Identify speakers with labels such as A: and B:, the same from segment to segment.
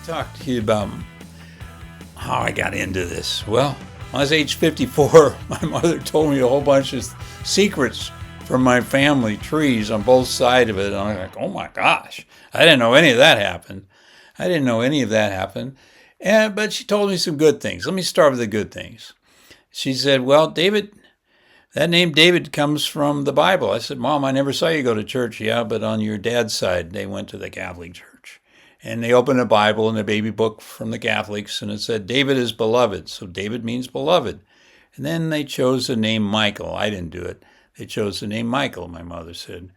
A: talk to you about how I got into this. Well, when I was age 54, my mother told me a whole bunch of secrets from my family trees on both sides of it. And I'm like, oh my gosh, I didn't know any of that happened. But she told me some good things. Let me start with the good things. She said, well, David, that name David comes from the Bible. I said, Mom, I never saw you go to church. Yeah, but on your dad's side, they went to the Catholic Church. And they opened a Bible and a baby book from the Catholics, and it said, David is beloved. So David means beloved. And then they chose the name Michael. I didn't do it. They chose the name Michael, my mother said.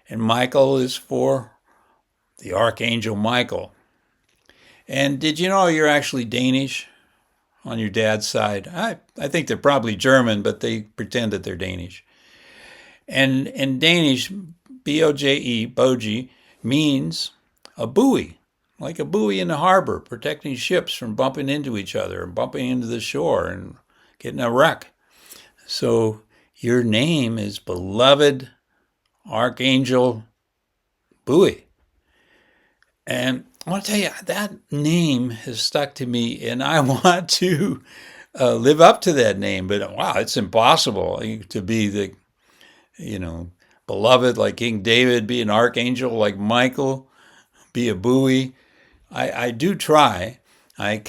A: And Michael is for the Archangel Michael. And did you know you're actually Danish on your dad's side? I think they're probably German, but they pretend that they're Danish. And in Danish, B-O-J-E, Boje, means a buoy, like a buoy in the harbor, protecting ships from bumping into each other and bumping into the shore and getting a wreck. So your name is Beloved Archangel Buoy. And I want to tell you, that name has stuck to me, and I want to live up to that name. But wow, it's impossible to be the, beloved like King David, be an archangel like Michael, be a buoy. I do try. I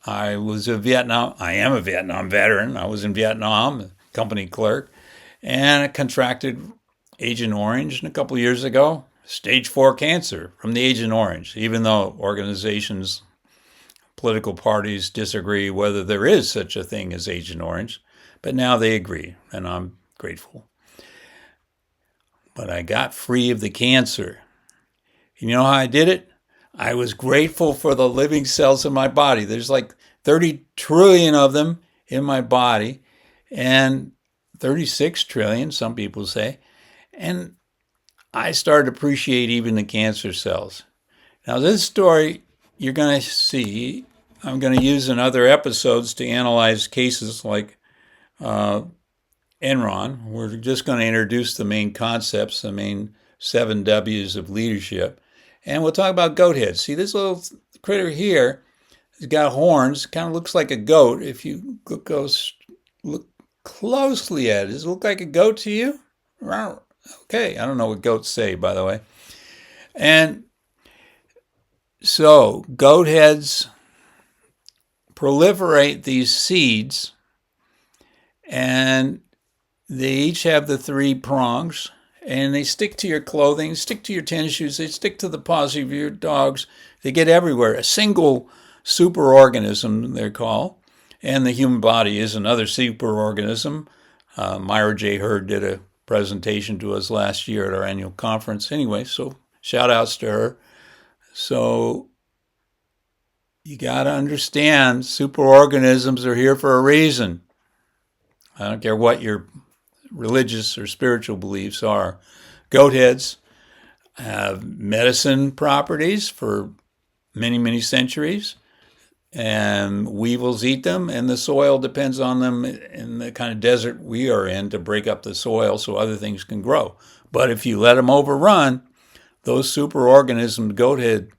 A: am a Vietnam veteran. I was in Vietnam, a company clerk, and I contracted Agent Orange a couple of years ago. Stage 4 cancer from the Agent Orange, even though organizations, political parties disagree whether there is such a thing as Agent Orange. But now they agree, and I'm grateful. But I got free of the cancer. You know how I did it? I was grateful for the living cells in my body. There's like 30 trillion of them in my body, and 36 trillion, some people say. And I started to appreciate even the cancer cells. Now, this story you're going to see, I'm going to use in other episodes to analyze cases like Enron. We're just going to introduce the main concepts, the main 7 W's of leadership. And we'll talk about goatheads. See, this little critter here has got horns, kind of looks like a goat. If you look closely at it, does it look like a goat to you? Okay, I don't know what goats say, by the way. And so goat heads proliferate these seeds, and they each have the 3 prongs, and they stick to your clothing, stick to your tennis shoes, they stick to the paws of your dogs. They get everywhere. A single superorganism, they're called, and the human body is another superorganism. Myra J. Hurd did a presentation to us last year at our annual conference. Anyway, so shout outs to her. So you got to understand superorganisms are here for a reason. I don't care what your religious or spiritual beliefs are. Goat heads have medicine properties for many, many centuries, and weevils eat them, and the soil depends on them in the kind of desert we are in to break up the soil so other things can grow. But if you let them overrun, those superorganisms, goathead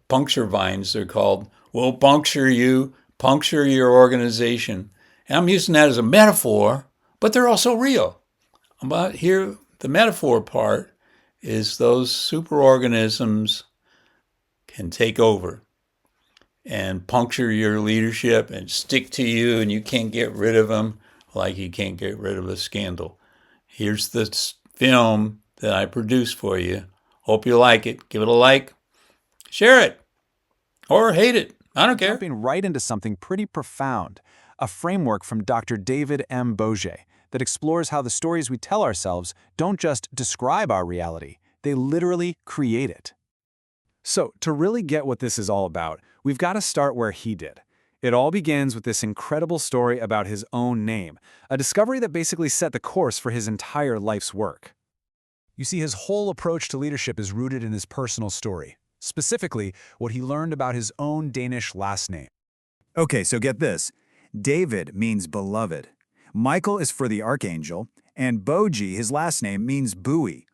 A: puncture vines they're called, will puncture your organization. And I'm using that as a metaphor, but they're also real. But here, the metaphor part is those superorganisms can take over and puncture your leadership and stick to you, and you can't get rid of them like you can't get rid of a scandal. Here's the film that I produced for you. Hope you like it. Give it a like. Share it. Or hate it. I don't care.
B: Jumping right into something pretty profound, a framework from Dr. David M. Boje that explores how the stories we tell ourselves don't just describe our reality, they literally create it. So, to really get what this is all about, we've got to start where he did. It all begins with this incredible story about his own name, a discovery that basically set the course for his entire life's work. You see, his whole approach to leadership is rooted in his personal story, specifically what he learned about his own Danish last name.
C: Okay, so get this. David means beloved. Michael is for the archangel, and Boje, his last name, means buoy.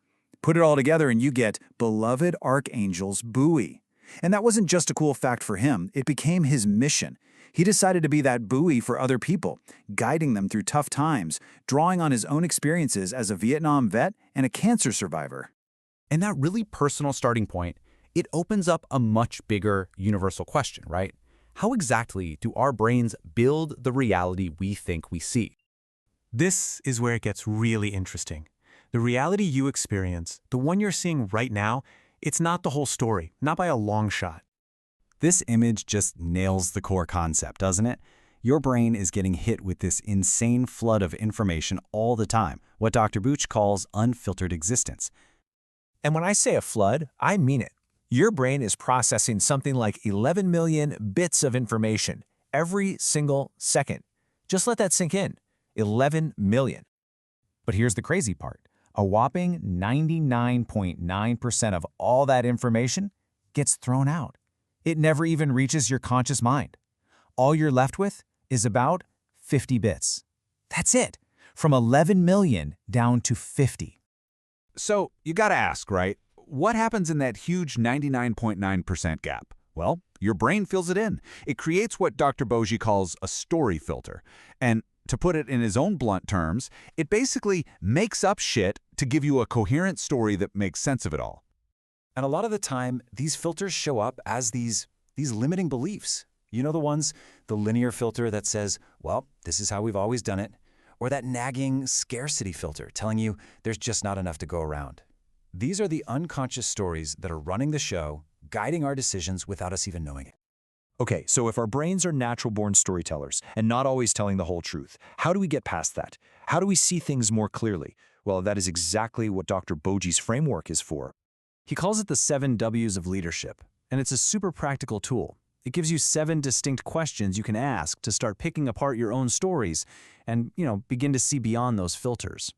C: Put it all together and you get Beloved Archangel's Buoy. And that wasn't just a cool fact for him, it became his mission. He decided to be that buoy for other people, guiding them through tough times, drawing on his own experiences as a Vietnam vet and a cancer survivor.
B: And that really personal starting point, it opens up a much bigger universal question, right? How exactly do our brains build the reality we think we see?
D: This is where it gets really interesting. The reality you experience, the one you're seeing right now, it's not the whole story, not by a long shot.
B: This image just nails the core concept, doesn't it? Your brain is getting hit with this insane flood of information all the time, what Dr. Boje calls unfiltered existence.
E: And when I say a flood, I mean it. Your brain is processing something like 11 million bits of information every single second. Just let that sink in. 11 million.
B: But here's the crazy part. A whopping 99.9% of all that information gets thrown out. It never even reaches your conscious mind. All you're left with is about 50 bits. That's it. From 11 million down to 50.
F: So you gotta ask, right? What happens in that huge 99.9% gap? Well, your brain fills it in. It creates what Dr. Boje calls a story filter. And to put it in his own blunt terms, it basically makes up shit to give you a coherent story that makes sense of it all.
B: And a lot of the time, these filters show up as these limiting beliefs. You know the ones, the linear filter that says, well, this is how we've always done it, or that nagging scarcity filter telling you there's just not enough to go around. These are the unconscious stories that are running the show, guiding our decisions without us even knowing it.
E: Okay, so if our brains are natural-born storytellers and not always telling the whole truth, how do we get past that? How do we see things more clearly? Well, that is exactly what Dr. Boje's framework is for.
B: He calls it the 7 W's of leadership, and it's a super practical tool. It gives you 7 distinct questions you can ask to start picking apart your own stories and, begin to see beyond those filters.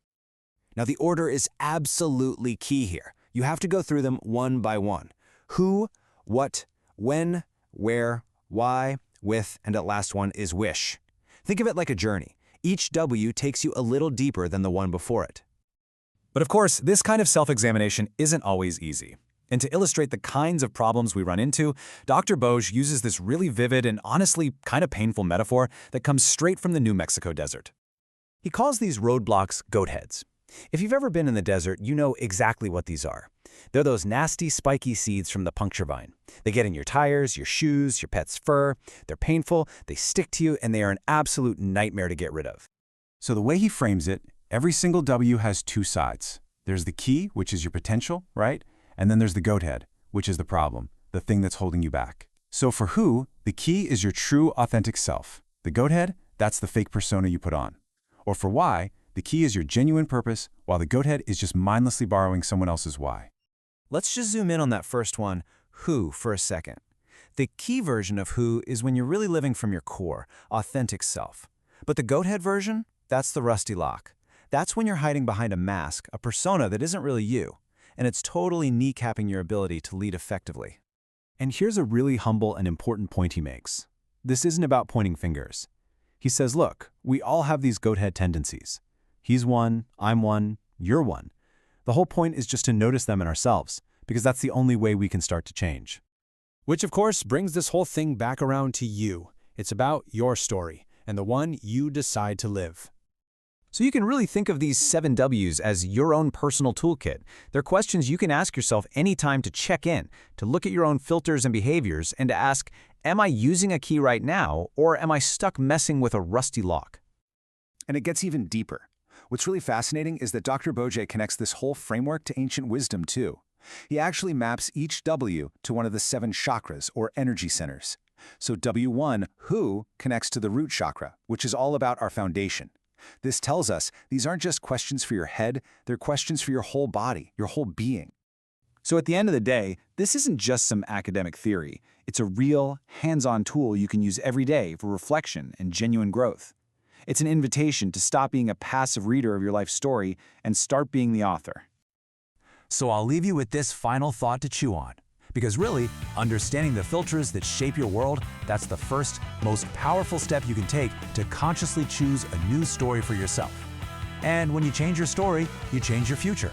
B: Now, the order is absolutely key here. You have to go through them one by one. Who, what, when, where, why, with, and that last one is wish. Think of it like a journey. Each W takes you a little deeper than the one before it. But of course, this kind of self-examination isn't always easy. And to illustrate the kinds of problems we run into, Dr. Boje uses this really vivid and honestly kind of painful metaphor that comes straight from the New Mexico desert. He calls these roadblocks goatheads. If you've ever been in the desert, you know exactly what these are. They're those nasty, spiky seeds from the puncture vine. They get in your tires, your shoes, your pet's fur. They're painful, they stick to you, and they are an absolute nightmare to get rid of.
G: So the way he frames it, every single W has 2 sides. There's the key, which is your potential, right? And then there's the goathead, which is the problem, the thing that's holding you back. So for who, the key is your true, authentic self. The goathead, that's the fake persona you put on. Or for why, the key is your genuine purpose, while the goathead is just mindlessly borrowing someone else's why.
B: Let's just zoom in on that first one, who, for a second. The key version of who is when you're really living from your core, authentic self. But the goathead version, that's the rusty lock. That's when you're hiding behind a mask, a persona that isn't really you, and it's totally kneecapping your ability to lead effectively. And here's a really humble and important point he makes. This isn't about pointing fingers. He says, look, we all have these goathead tendencies. He's one, I'm one, you're one. The whole point is just to notice them in ourselves, because that's the only way we can start to change. Which, of course, brings this whole thing back around to you. It's about your story, and the one you decide to live. So you can really think of these 7 W's as your own personal toolkit. They're questions you can ask yourself anytime to check in, to look at your own filters and behaviors, and to ask, am I using a key right now, or am I stuck messing with a rusty lock?
C: And it gets even deeper. What's really fascinating is that Dr. Boje connects this whole framework to ancient wisdom too. He actually maps each W to one of the 7 chakras, or energy centers. So W1, who, connects to the root chakra, which is all about our foundation. This tells us these aren't just questions for your head, they're questions for your whole body, your whole being. So at the end of the day, this isn't just some academic theory. It's a real, hands-on tool you can use every day for reflection and genuine growth. It's an invitation to stop being a passive reader of your life story and start being the author.
B: So I'll leave you with this final thought to chew on. Because really, understanding the filters that shape your world, that's the first, most powerful step you can take to consciously choose a new story for yourself. And when you change your story, you change your future.